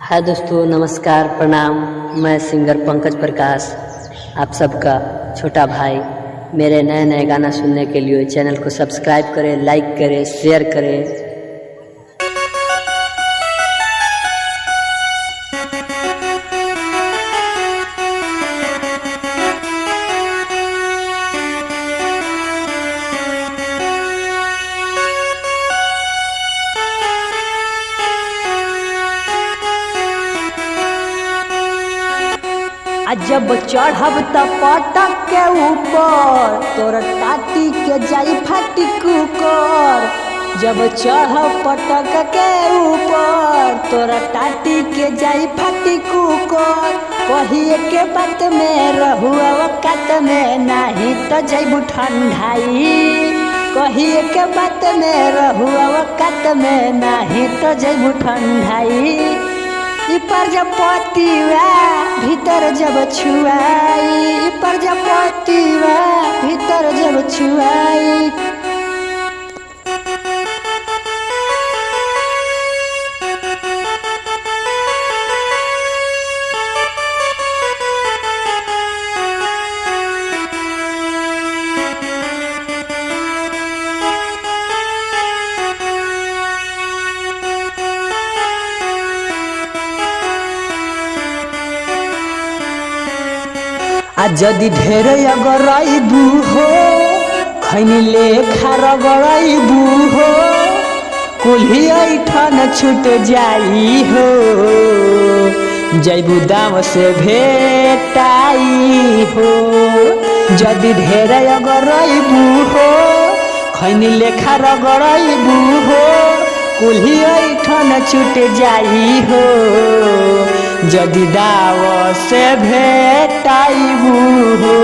हाय दोस्तों, नमस्कार, प्रणाम। मैं सिंगर पंकज प्रकाश, आप सबका छोटा भाई। मेरे नए नए गाना सुनने के लिए चैनल को सब्सक्राइब करें, लाइक करें, शेयर करें। जब चढ़ब त पटक के ऊपर तोर टाटी के जाई फाटी कुकर। जब चढ़ब पटक के ऊपर तोरा टाटी के जाई फाटी कुकर। कहिए के बात में रहू औकात में, नहीं तो जैबू ठंडाई। कहिए के बात में रहू औकात में, नहीं तो जैबू ठंडाई। प्रजापतिवा भीतर जब छुआई, प्रजापतिवा भीतर जब छुआई। जदि ढेर अगरबू हो, खैनी लेखा रगड़बू हो, कुल्ही ऐठन छूट जाई हो। जैबू दाम से भेटाई हो। जदि ढेर अगरबू हो, खैनी लेखा रगड़बू हो, कुल्ही ऐठन छूट जाई हो। जदि दाव से भेटाइबू हो,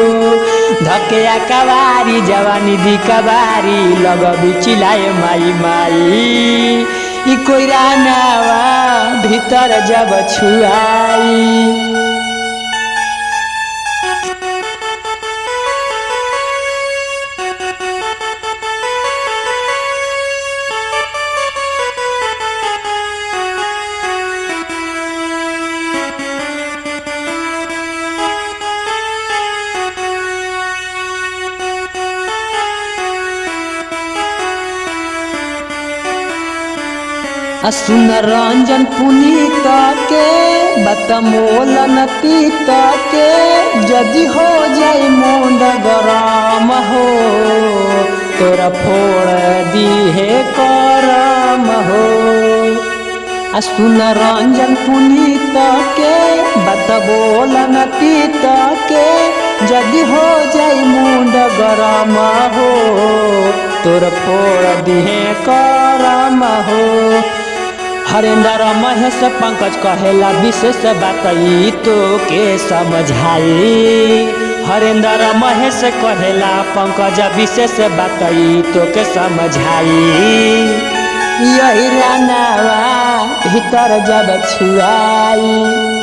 धकिया कबारी जवानी दी कबारी, लगबी चिल्लाए माई माई। ई कोइरा नावा भीतर जब छुआई। सुन रंजन पुनीत के बतमोलन तीत के, जदि हो जाई मुंड गरम हो, तोरा फोड़ दिहे करम हो। सुन रंजन पुनीत के बतमोलन तीत के, जदि हो जाई मुंड गरम हो, तोरा फोड़ दिहे करम हो। हरेंद्र महेश पंकज कहेला विशेष बात ई तो के समझाई। हरेंद्र महेश कहेला पंकज विशेष बात ई तो के समझाई। यही रानावा भीतर जब छुआई।